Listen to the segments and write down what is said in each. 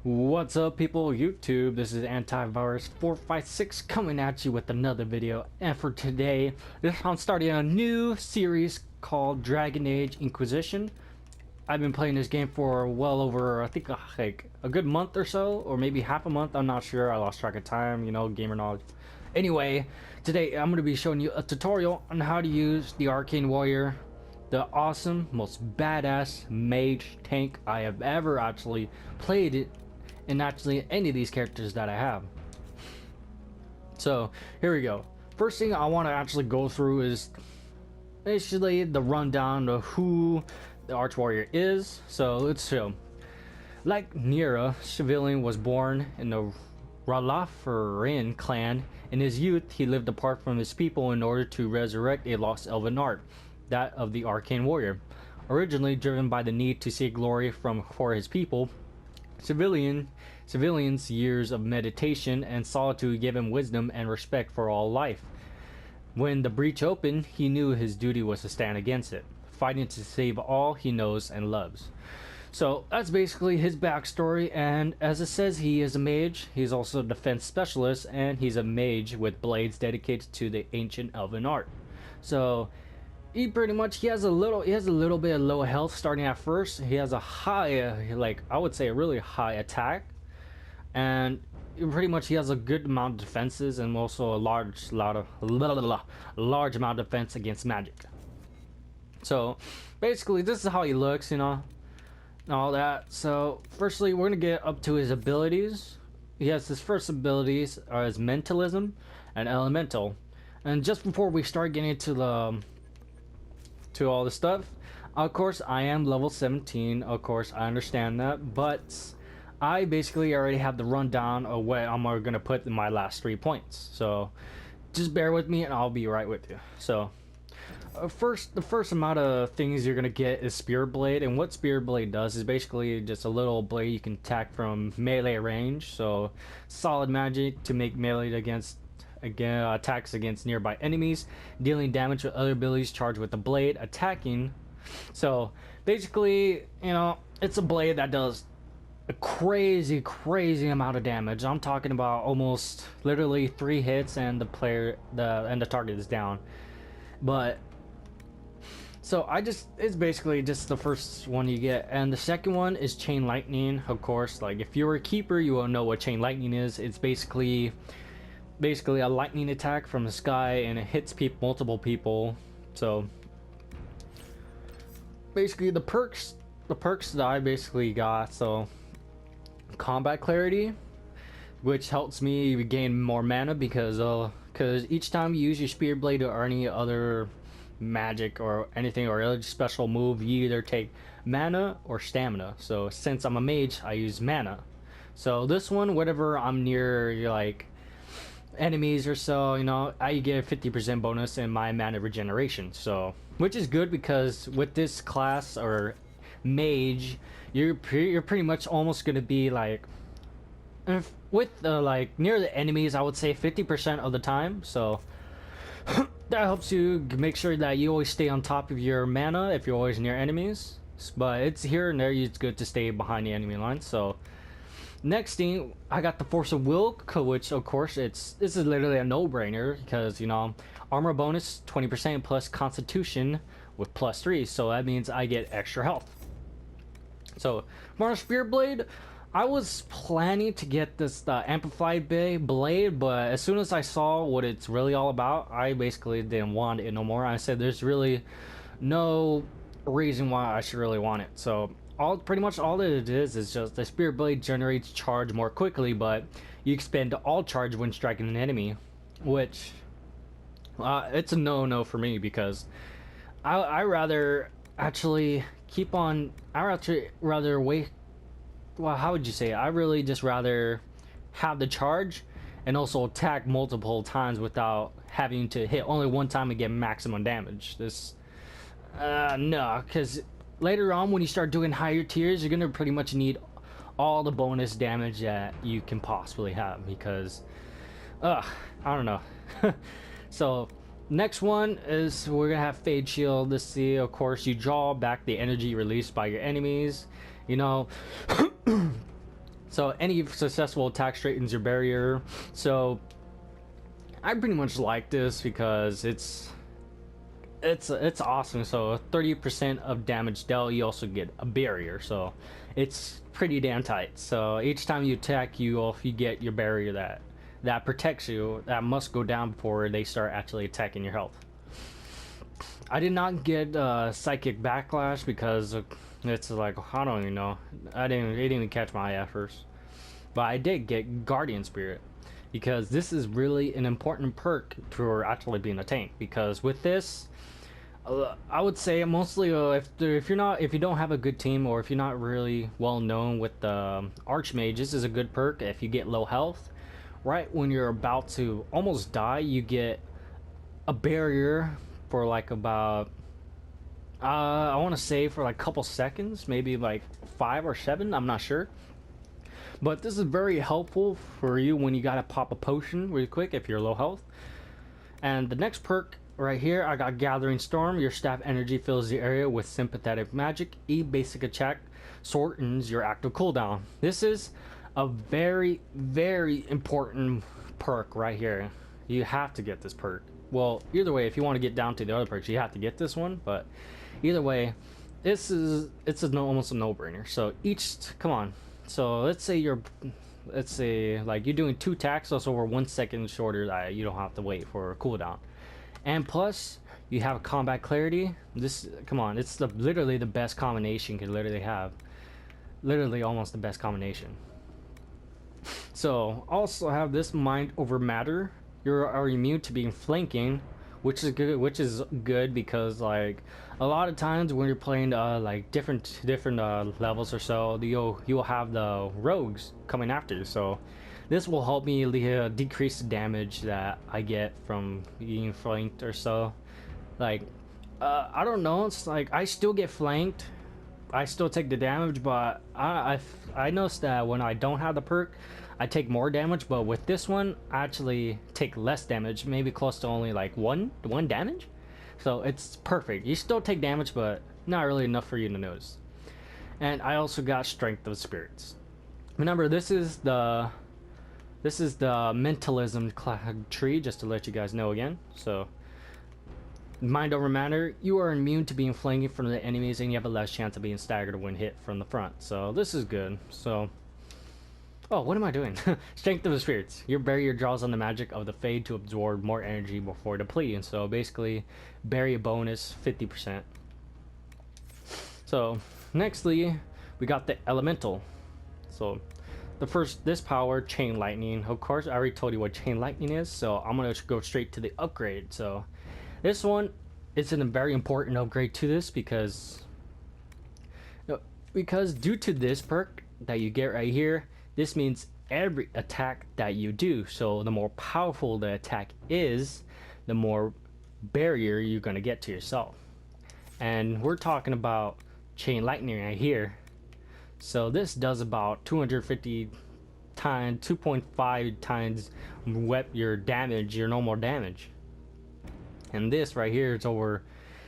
What's up, people? YouTube, this is Antivirus456 coming at you with another video. And for today, I'm starting a new series called Dragon Age Inquisition. I've been playing this game for well over, I think, like a good month or so, or maybe half a month. I'm not sure. I lost track of time, gamer knowledge. Anyway, today I'm going to be showing you a tutorial on how to use the Arcane Warrior, the awesome, most badass mage tank I have ever actually played it in actually any of these characters that I have. So here we go. First thing I want to actually go through is basically the rundown of who the Arch Warrior is. So let's show. Like Nira, Civilian was born in the Ralafarin clan. In his youth, he lived apart from his people in order to resurrect a lost elven art, that of the Arcane Warrior. Originally driven by the need to seek glory for his people, Civilian's years of meditation and solitude gave him wisdom and respect for all life. When the breach opened, he knew his duty was to stand against it, fighting to save all he knows and loves. So that's basically his backstory, and as it says, he is a mage. He's also a defense specialist, and he's a mage with blades dedicated to the ancient elven art. So he has a little bit of low health starting at first. He has a high, I would say a really high attack, and he has a good amount of defenses and also a large amount of defense against magic. So basically this is how he looks, and all that. So firstly, we're gonna get up to his abilities. He has his first abilities are his mentalism and elemental. And just before we start getting into all the stuff, of course I am level 17, of course I understand that, but I basically already have the rundown of what I'm gonna put in my last 3 points, so just bear with me and I'll be right with you. So the first amount of things you're gonna get is Spear Blade, and what Spear Blade does is basically just a little blade you can attack from melee range, so solid magic to make melee attacks against nearby enemies, dealing damage with other abilities charged with the blade, attacking. So basically, it's a blade that does a crazy amount of damage. I'm talking about almost literally 3 hits and the target is down. But so it's basically just the first one you get, and the second one is Chain Lightning. Of course, like if you're a keeper, you will know what Chain Lightning is. It's basically a lightning attack from the sky, and it hits multiple people. So basically the perks that I basically got, so combat clarity, which helps me gain more mana because each time you use your Spear Blade or any other magic or anything or other special move, you either take mana or stamina. So since I'm a mage, I use mana. So this one, whenever I'm near enemies or so, I get a 50% bonus in my mana regeneration. So which is good because with this class or mage, you're pretty much almost gonna be with near the enemies, I would say 50% of the time. So that helps you make sure that you always stay on top of your mana if you're always near enemies. But it's here and there, it's good to stay behind the enemy line. So next thing, I got the Force of Will, which of course this is literally a no-brainer because armor bonus 20% plus Constitution with +3, so that means I get extra health. So for Spear Blade, I was planning to get this amplified blade, but as soon as I saw what it's really all about, I basically didn't want it no more. I said there's really no reason why I should really want it. So pretty much all that it is just the Spear Blade generates charge more quickly, but you expend all charge when striking an enemy, which it's a no for me because I rather actually wait. Well, how would you say it? I really just rather have the charge and also attack multiple times without having to hit only one time and get maximum damage. No, because later on when you start doing higher tiers, you're gonna pretty much need all the bonus damage that you can possibly have because I don't know. So next one is we're gonna have Fade Shield. Let's see, of course you draw back the energy released by your enemies. So any successful attack straightens your barrier. So I pretty much like this because it's awesome. So 30% of damage dealt, you also get a barrier. So it's pretty damn tight. So each time you attack, you get your barrier that protects you. That must go down before they start actually attacking your health. I did not get psychic backlash because it's like, I don't even know. It didn't even catch my eye at first. But I did get guardian spirit because this is really an important perk for actually being a tank. Because with this, I would say mostly if you don't have a good team, or if you're not really well known with the archmage, this is a good perk. If you get low health, right when you're about to almost die, you get a barrier for like about I want to say for like a couple seconds, maybe like 5 or 7, I'm not sure. But this is very helpful for you when you gotta pop a potion really quick if you're low health. And the next perk right here, I got Gathering Storm. Your staff energy fills the area with sympathetic magic. E basic attack shortens your active cooldown. This is a very, very important perk right here. You have to get this perk. Well, either way, if you want to get down to the other perks, you have to get this one. But either way, it's almost a no-brainer. So come on. So let's say like you're doing 2 attacks, so it's over 1 second shorter that you don't have to wait for a cooldown. And plus, you have combat clarity. Come on, it's literally the best combination you can literally have. Literally almost the best combination. So also have this mind over matter. You are immune to being flanking, which is good because like a lot of times when you're playing like different levels or so, you'll have the rogues coming after you. So this will help me decrease the damage that I get from being flanked or so. Like I don't know, it's like I still get flanked, I still take the damage, but I noticed that when I don't have the perk, I take more damage. But with this one, I actually take less damage, maybe close to only like one damage. So it's perfect. You still take damage, but not really enough for you to notice. And I also got Strength of Spirits. Remember, this is the mentalism tree, just to let you guys know again. So mind over matter, you are immune to being flanked from the enemies, and you have a less chance of being staggered when hit from the front. So this is good. So what am I doing? Strength of the Spirits. Your barrier draws on the magic of the Fade to absorb more energy before depleting. So basically, barrier bonus 50%. So nextly, we got the Elemental. So this power, Chain Lightning. Of course, I already told you what Chain Lightning is, so I'm gonna go straight to the upgrade. So this one is a very important upgrade to this because due to this perk that you get right here, this means every attack that you do, so the more powerful the attack is, the more barrier you're going to get to yourself. And we're talking about Chain Lightning right here. So this does about 250 times, 2.5 times your damage, your normal damage. And this right here is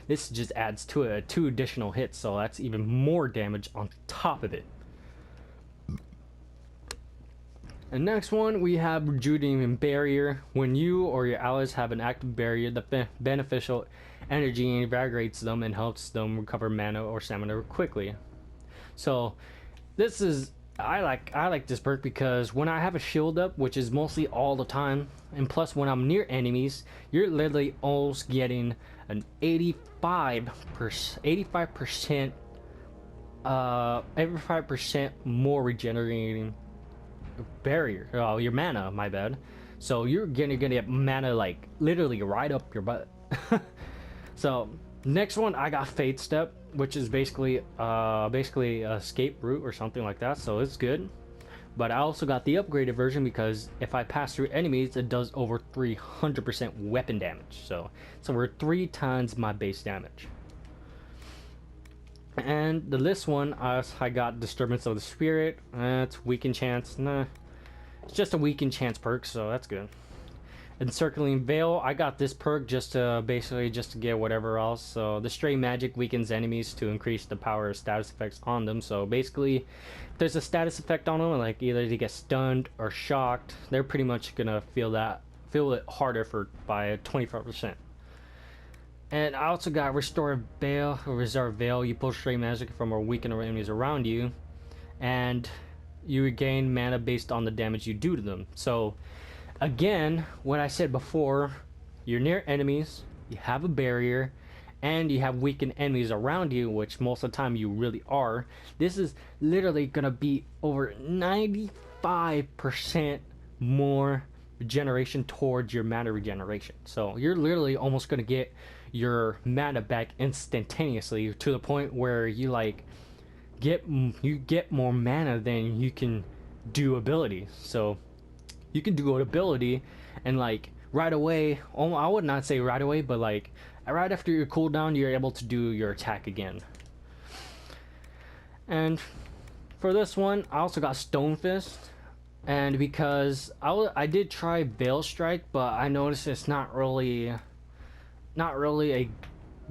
this just adds to it 2 additional hits, so that's even more damage on top of it. And next one, we have Rejuvenating Barrier. When you or your allies have an active barrier, the beneficial energy invigorates them and helps them recover mana or stamina quickly. So this is I like this perk because when I have a shield up, which is mostly all the time, and plus when I'm near enemies, you're literally almost getting an 85% more regenerating barrier, your mana, my bad. So you're gonna get mana like literally right up your butt. So next one, I got Fade Step, which is basically escape route or something like that, so it's good. But I also got the upgraded version because if I pass through enemies, it does over 300% weapon damage, so it's over 3 times my base damage. And this one, I got Disturbance of the Spirit. It's weaken chance. Nah, it's just a weaken chance perk, so that's good. Encircling Veil, I got this perk just to basically just to get whatever else. So the stray magic weakens enemies to increase the power of status effects on them. So basically, if there's a status effect on them, like either they get stunned or shocked, they're pretty much gonna feel it harder by 25%. And I also got Restore Veil or Reserve Veil. You pull stray magic from or weaken enemies around you, and you regain mana based on the damage you do to them. So again, what I said before, you're near enemies, you have a barrier, and you have weakened enemies around you, which most of the time you really are. This is literally gonna be over 95% more regeneration towards your mana regeneration. So you're literally almost gonna get your mana back instantaneously to the point where you get more mana than you can do abilities. So you can do an ability and right away, I would not say right away, but right after your cooldown, you're able to do your attack again. And for this one, I also got Stone Fist, and because I did try Veil Strike, but I noticed it's not really a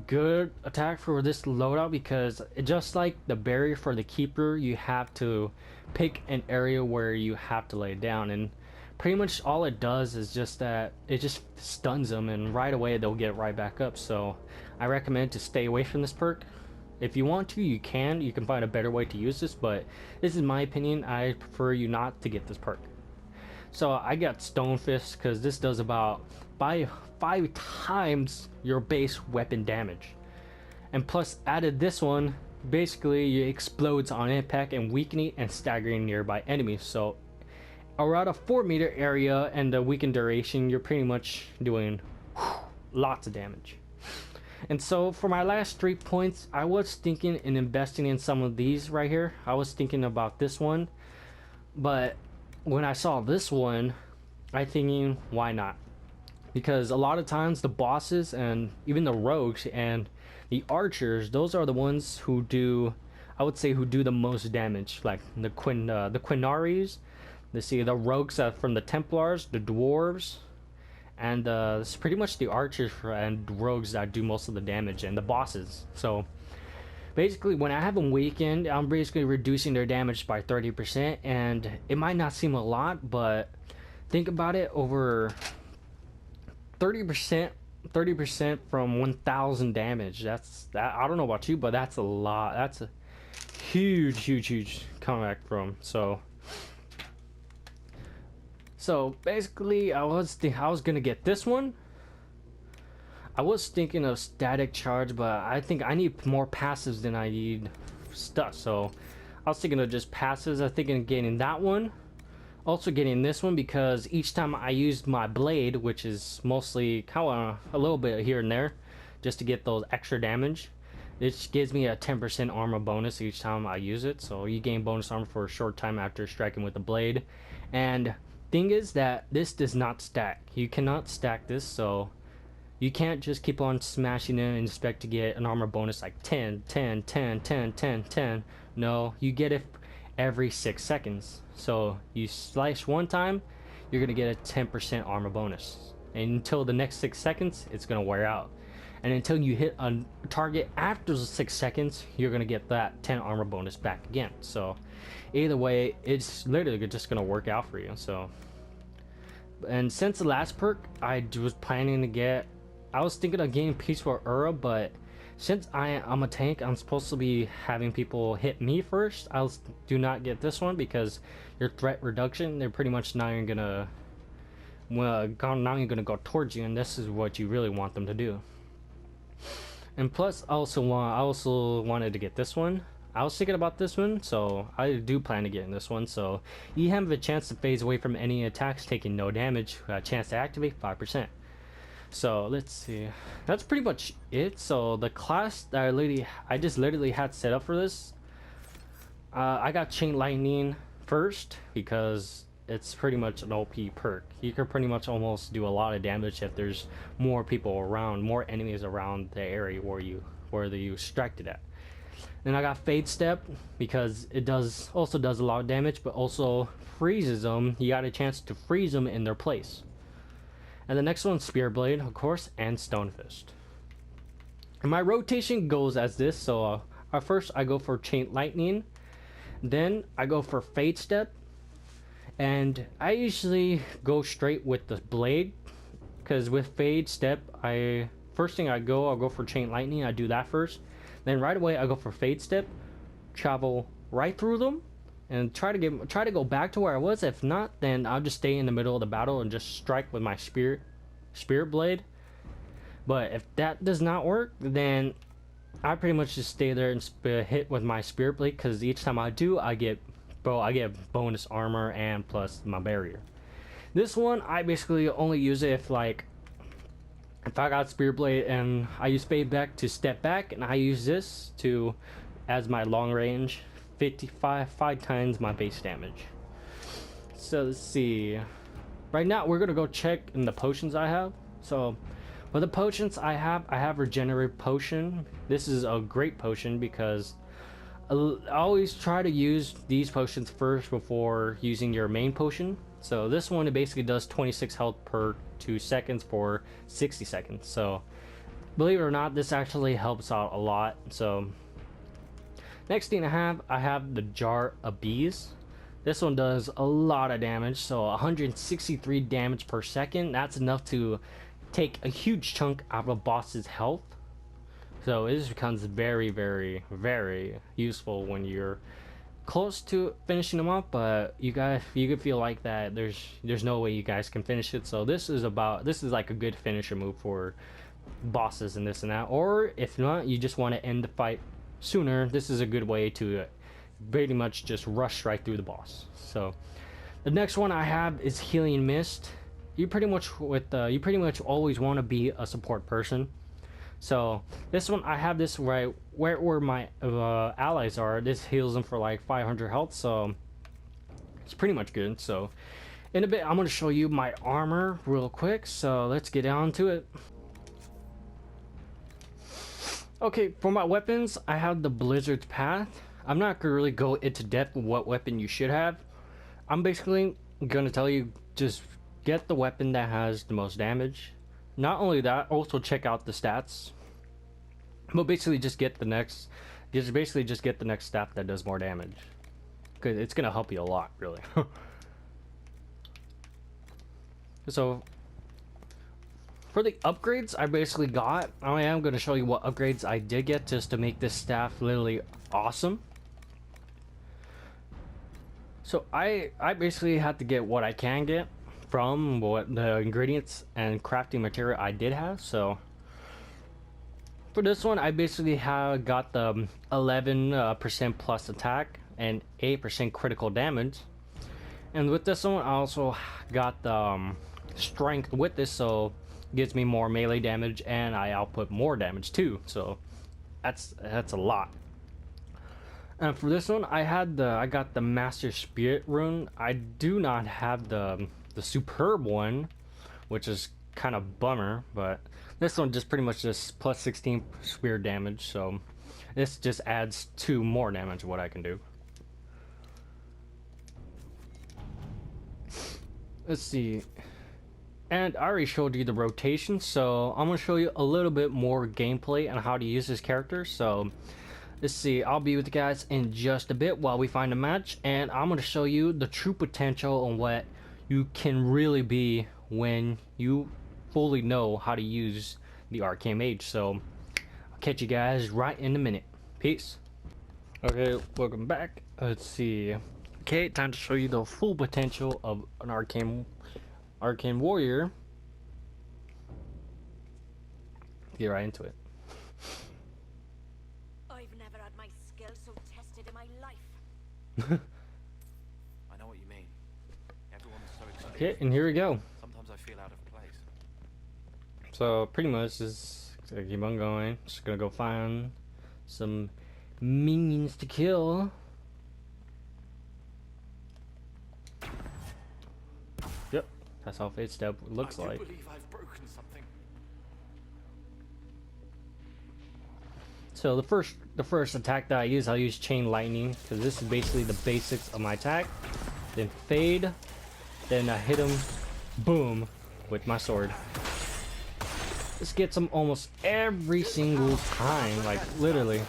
good attack for this loadout, because just like the barrier for the keeper, you have to pick an area where you have to lay down, and pretty much all it does is just that it just stuns them, and right away they'll get right back up. So I recommend to stay away from this perk. If you want to, you can find a better way to use this, but this is my opinion. I prefer you not to get this perk. So I got Stone Fist because this does about 5 times your base weapon damage, and plus added this one, basically it explodes on impact and weakening and staggering nearby enemies. So around a 4-meter area and the weakened duration, you're pretty much doing lots of damage. And so for my last 3 points, I was thinking in investing in some of these right here. I was thinking about this one, but when I saw this one, I thinking, why not? Because a lot of times the bosses and even the rogues and the archers, those are the ones who do the most damage. Like the Quinaris, the rogues from the Templars, the dwarves, and it's pretty much the archers and rogues that do most of the damage, and the bosses. So basically, when I have them weakened, I'm basically reducing their damage by 30%, and it might not seem a lot, but think about it, over 30% from 1,000 damage. That's that. I don't know about you, but that's a lot. That's a huge comeback from. So basically, I was gonna get this one. I was thinking of Static Charge, but I think I need more passives than I need stuff. So I was thinking of just passives. I was thinking of getting that one. Also getting this one because each time I use my blade, which is mostly kind of a little bit here and there, just to get those extra damage, it gives me a 10% armor bonus each time I use it. So you gain bonus armor for a short time after striking with the blade. And thing is that this does not stack. You cannot stack this, so you can't just keep on smashing it and expect to get an armor bonus like 10. No, you get it every 6 seconds. So you slice one time, you're gonna get a 10% armor bonus, and until the next 6 seconds it's gonna wear out, and until you hit a target after the 6 seconds, you're gonna get that 10 armor bonus back again. So either way, it's literally just gonna work out for you. So, and since the last perk, I was thinking of getting Peaceful Aura, but since I'm a tank, I'm supposed to be having people hit me first. Do not get this one because your threat reduction, they're pretty much not even gonna go towards you, and this is what you really want them to do. And plus, I also wanted to get this one. I was thinking about this one, so I do plan to get in this one. So you have a chance to phase away from any attacks, taking no damage. A chance to activate 5%. So let's see, that's pretty much it. So the class that I just literally had set up for this, I got Chain Lightning first because it's pretty much an OP perk. You can pretty much almost do a lot of damage if there's more people around, more enemies around the area where you striked it at. Then I got Fade Step because it also does a lot of damage, but also freezes them. You got a chance to freeze them in their place. And the next one, Spear Blade, of course, and Stone Fist. And my rotation goes as this. So at first I go for Chain Lightning, then I go for Fade Step, and I usually go straight with the blade, because with Fade Step, first thing I'll go for Chain Lightning. I do that first, then right away I go for Fade Step, travel right through them, and try to go back to where I was. If not, then I'll just stay in the middle of the battle and just strike with my Spirit Blade. But if that does not work, then I pretty much just stay there and hit with my Spirit Blade, because each time I do, I get bonus armor and plus my barrier. This one I basically only use it if I got Spirit Blade and I use Fade back to step back, and I use this to as my long range 5 times my base damage. So let's see. Right now we're gonna go check in the potions I have. So for the potions I have Regenerate Potion. This is a great potion because I always try to use these potions first before using your main potion. So this one, it basically does 26 health per 2 seconds for 60 seconds. So believe it or not, this actually helps out a lot. So next thing I have the Jar of Bees. This one does a lot of damage, so 163 damage per second. That's enough to take a huge chunk out of a boss's health. So it just becomes very, very, very useful when you're close to finishing them up, but you can feel like that there's no way you guys can finish it. So this is like a good finisher move for bosses and this and that. Or if not, you just want to end the fight sooner, this is a good way to pretty much just rush right through the boss. So the next one I have is Healing Mist. You pretty much always want to be a support person. So this one, I have this right where my allies are. This heals them for like 500 health, so it's pretty much good. So in a bit I'm going to show you my armor real quick, so let's get down to it. Okay, for my weapons, I have the Blizzard's Path. I'm not going to really go into depth with what weapon you should have. I'm basically going to tell you, just get the weapon that has the most damage. Not only that, also check out the stats. But basically just get the next staff that does more damage, because it's going to help you a lot, really. So for the upgrades I basically got, I am going to show you what upgrades I did get just to make this staff literally awesome. So I basically had to get what I can get from what the ingredients and crafting material I did have. So for this one, I basically got the 11% plus attack and 8% critical damage. And with this one, I also got the strength with this, so it gives me more melee damage and I output more damage too. So that's a lot. And for this one, I got the Master Spirit rune. I do not have the superb one, which is kind of bummer, but this one just pretty much just plus 16 spear damage, so this just adds 2 more damage to what I can do. Let's see, and I already showed you the rotation, so I'm going to show you a little bit more gameplay on how to use this character. So let's see, I'll be with you guys in just a bit while we find a match, and I'm going to show you the true potential on what you can really be when you fully know how to use the Arcane Mage. So I'll catch you guys right in a minute. Peace. Okay, welcome back. Let's see. Okay, time to show you the full potential of an Arcane Warrior. Get right into it. I've never had my skills so tested in my life. I know what you mean. Everyone's so excited. Okay, and here we go. Sometimes I feel out of place. So pretty much just keep on going. Just gonna go find some minions to kill. Yep, that's how Fade Step looks like. I do believe I've broken something. So the first attack that I'll use Chain Lightning, because this is basically the basics of my attack. Then Fade, then I hit him, boom, with my sword. This gets him almost every single time, like literally.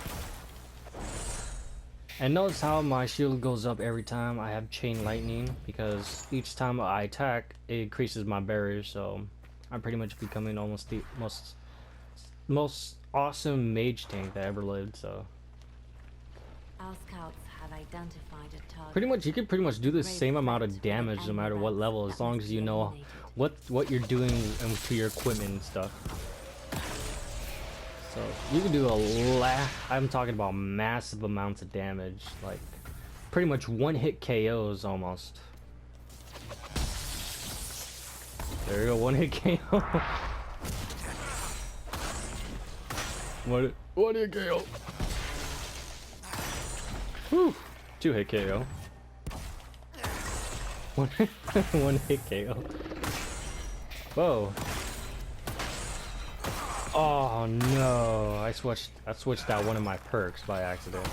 And notice how my shield goes up every time I have chain lightning, because each time I attack it increases my barrier, so I'm pretty much becoming almost the most awesome mage tank that ever lived. So Our scouts have identified a target. pretty much you can pretty much do the same amount of damage no matter what level, as long as you know what you're doing to your equipment and stuff. So you can do a lot. I'm talking about massive amounts of damage, like pretty much one-hit KOs almost. There you go, one-hit KO. One-hit KO. Whew. Two-hit KO. One-hit KO. Whoa. Oh no, I switched out one of my perks by accident.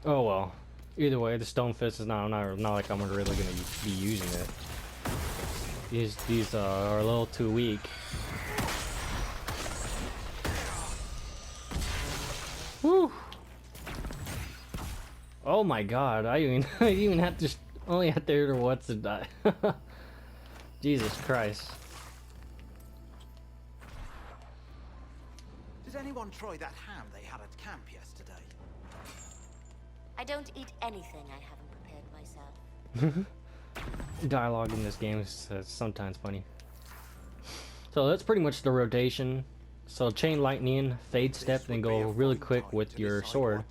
Oh well. Either way, the stone fist is not like I'm really gonna be using it. These are a little too weak. Whew. Oh my god, I even have to only have to hear what's to die. Jesus Christ. Did anyone try that ham they had at camp yesterday? I don't eat anything I haven't prepared myself. Dialogue in this game is sometimes funny. So that's pretty much the rotation. So chain lightning, fade step, then go really quick with your sword.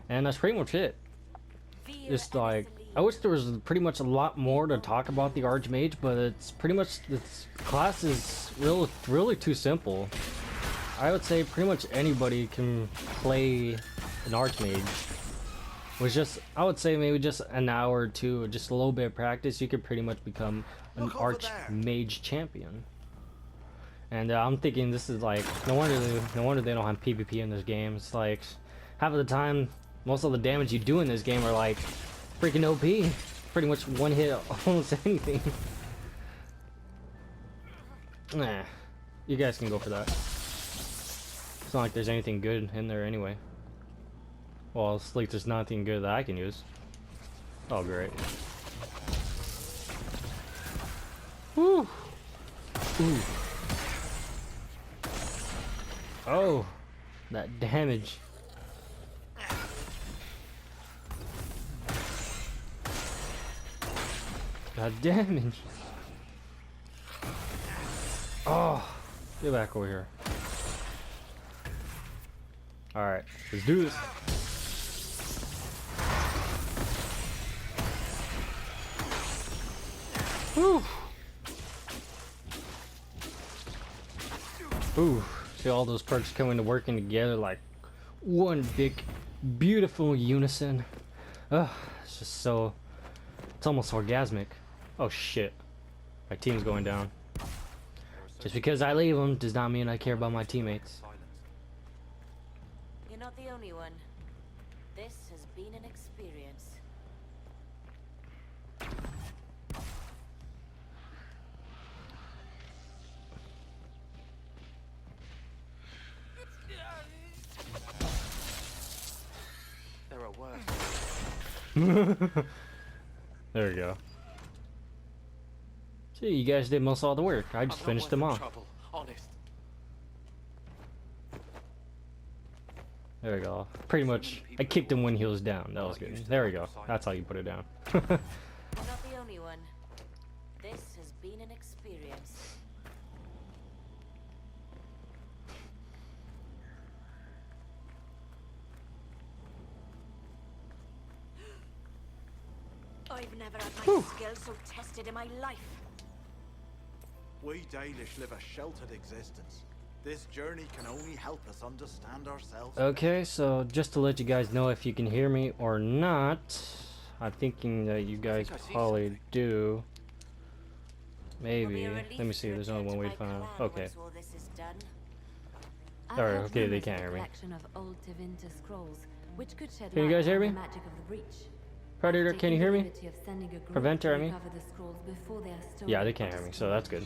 And that's pretty much it. Just like, I wish there was pretty much a lot more to talk about the Archmage, but it's pretty much, this class is really too simple. I would say pretty much anybody can play an Archmage. With just, I would say maybe just an hour or two, just a little bit of practice, you could pretty much become an Archmage champion. And I'm thinking this is like, no wonder they don't have PvP in this game. It's like, half of the time, most of the damage you do in this game are like freaking OP. Pretty much one hit almost anything. Nah, you guys can go for that. It's not like there's anything good in there anyway. Well, it's like there's nothing good that I can use. Oh, great. Woo! Ooh. Oh, that damage. That damage. Oh, get back over here. Alright, let's do this. Whew. Ooh, see all those perks coming to working together like one big, beautiful unison. Ugh, it's just so, it's almost orgasmic. Oh shit, my team's going down. Just because I leave them does not mean I care about my teammates. You're not the only one. This has been an experience. There are worse. There we go. See, you guys did most all the work. I just finished them off. Trouble, honest. There we go. Pretty much, I kicked him when he was down. That was good. There we go. That's how you put it down. You're not the only one. This has been an experience. I've never had my skills so tested in my life. We Danish live a sheltered existence. This journey can only help us understand ourselves. Okay, so just to let you guys know if you can hear me or not, I'm thinking that you guys probably do. Maybe. Let me see. There's only one way to find out. Okay. Alright, okay, they can't hear me. Can you guys hear me? Predator, I've can you taken hear the me? liberty of sending a group Preventer, to I mean? recover the scrolls before they are stolen Yeah, they or can't hear me, so destroyed. that's good.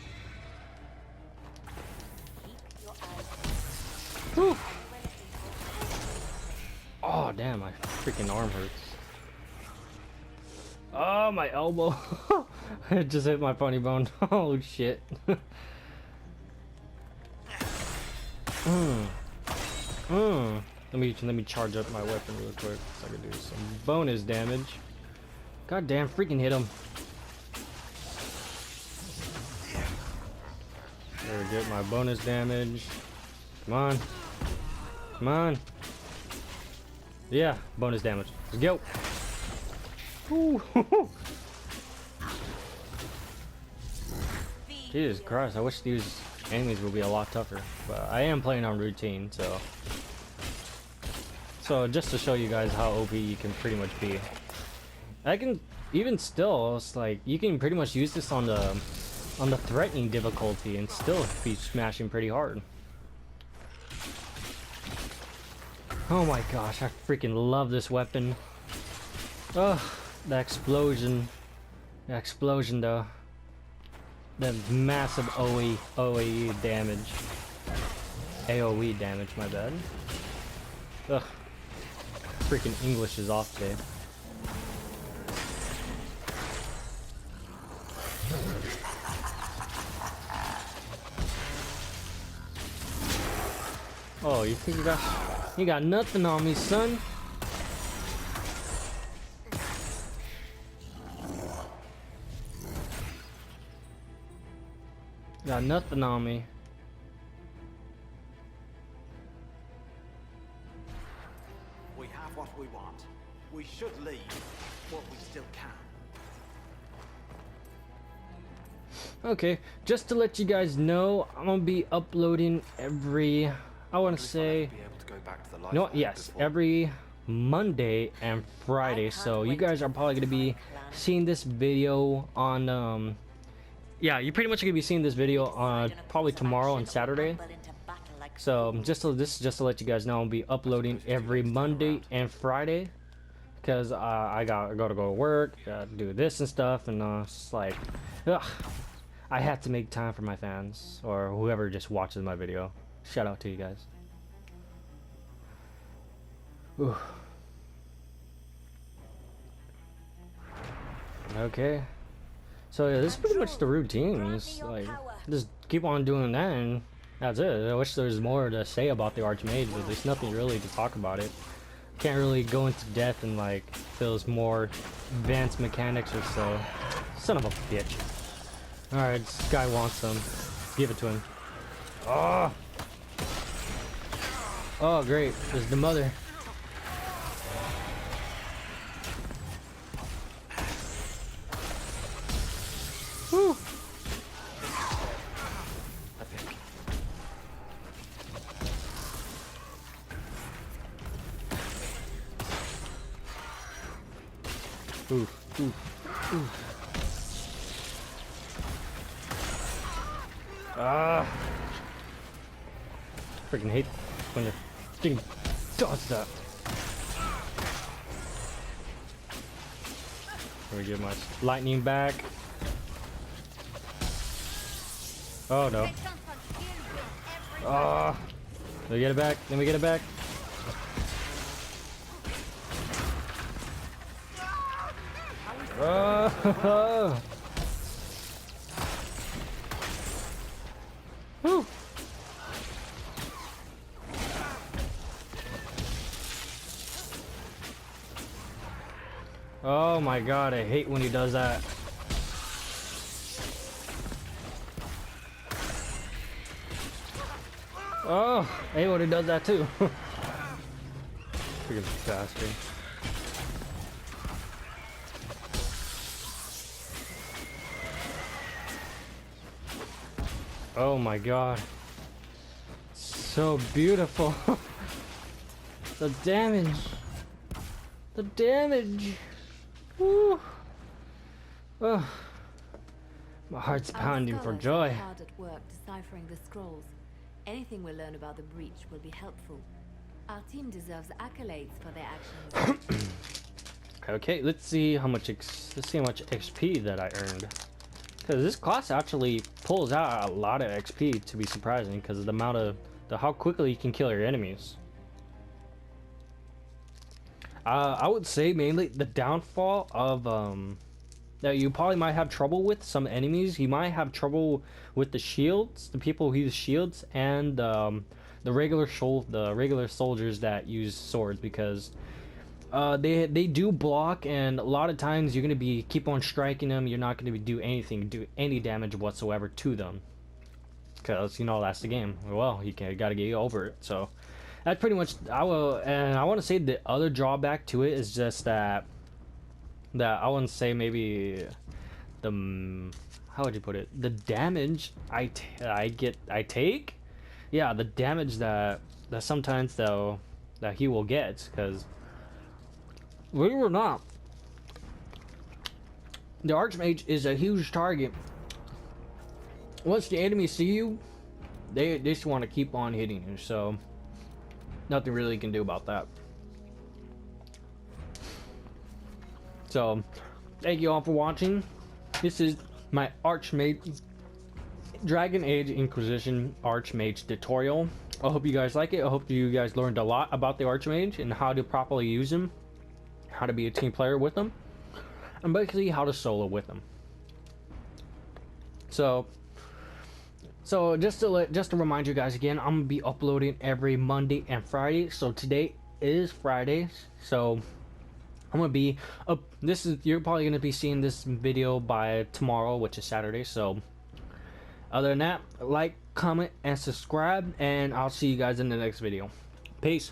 Keep your eyes Whew. open. Oh, damn, my freaking arm hurts. Oh, my elbow. It just hit my funny bone. Oh, shit. Let me charge up my weapon real quick so I can do some bonus damage. God damn, freaking hit him. There we go, my bonus damage. Come on. Come on. Yeah, bonus damage. Let's go. Ooh. Jesus Christ, I wish these enemies would be a lot tougher. But I am playing on routine, so... So just to show you guys how OP you can pretty much be. I can, even still, it's like, you can pretty much use this on the threatening difficulty and still be smashing pretty hard. Oh my gosh, I freaking love this weapon. Ugh, the explosion. The explosion though. The massive OAE damage. AoE damage, my bad. Ugh. Freaking English is off today. Oh, you think you got nothing on me, son? Got nothing on me. We have what we want. We should leave what we still can. Okay, just to let you guys know, I'm gonna be uploading every, I want to say, Be able to go back to the life no, I had yes, before. every Monday and Friday. So you guys are probably gonna be seeing this video on, yeah, you're pretty much gonna be seeing this video on probably tomorrow and Saturday. So this is just to let you guys know, I'll be uploading every Monday and Friday, because I gotta go to work, gotta do this and stuff, and it's like, ugh, I have to make time for my fans or whoever just watches my video. Shout out to you guys. Ooh. Okay. So yeah, this is pretty much the routine. It's like, just keep on doing that and that's it. I wish there was more to say about the Archmage, but there's nothing really to talk about it. Can't really go into depth and like those more advanced mechanics or so. Son of a bitch. Alright, this guy wants some. Let's give it to him. Oh! Oh great, there's the mother. Whew. Ooh, ooh, ooh. Ah! Freaking hate when the thing does that. Let me get my lightning back. Oh no. Ah! Let me get it back. Let me get it back. Oh! Whew. Oh my god, I hate when he does that. Oh, I hate when he does that too. Freaking bastard. Oh my god. So beautiful. The damage. The damage. Woo. Oh. My heart's pounding for Our scholars joy. are hard at work deciphering the scrolls. Anything we learn about the breach will be helpful. Our team deserves accolades for their actions. Okay, let's see how much XP that I earned. Because this class actually pulls out a lot of XP, to be surprising, because of the amount of how quickly you can kill your enemies. I would say mainly the downfall of that you probably might have trouble with some enemies. You might have trouble with the shields, the people who use shields, and the regular soldiers that use swords, because they do block, and a lot of times you're gonna keep on striking them. You're not gonna do any damage whatsoever to them, because you know that's the game. Well, you gotta get over it. So that's pretty much I want to say the other drawback to it is just that I wouldn't say maybe the how would you put it, the damage I take, yeah, the damage that sometimes though that he will get, because believe it or not, the Archmage is a huge target. Once the enemies see you, they just want to keep on hitting you, so nothing really you can do about that. So thank you all for watching. This is my Archmage Dragon Age Inquisition Archmage tutorial. I hope you guys like it. I hope you guys learned a lot about the Archmage and how to properly use him, how to be a team player with them, and basically how to solo with them. So just to remind you guys again, I'm gonna be uploading every Monday and Friday. So today is Friday, so I'm gonna be up. You're probably gonna be seeing this video by tomorrow, which is Saturday. So other than that, like, comment, and subscribe, and I'll see you guys in the next video. Peace.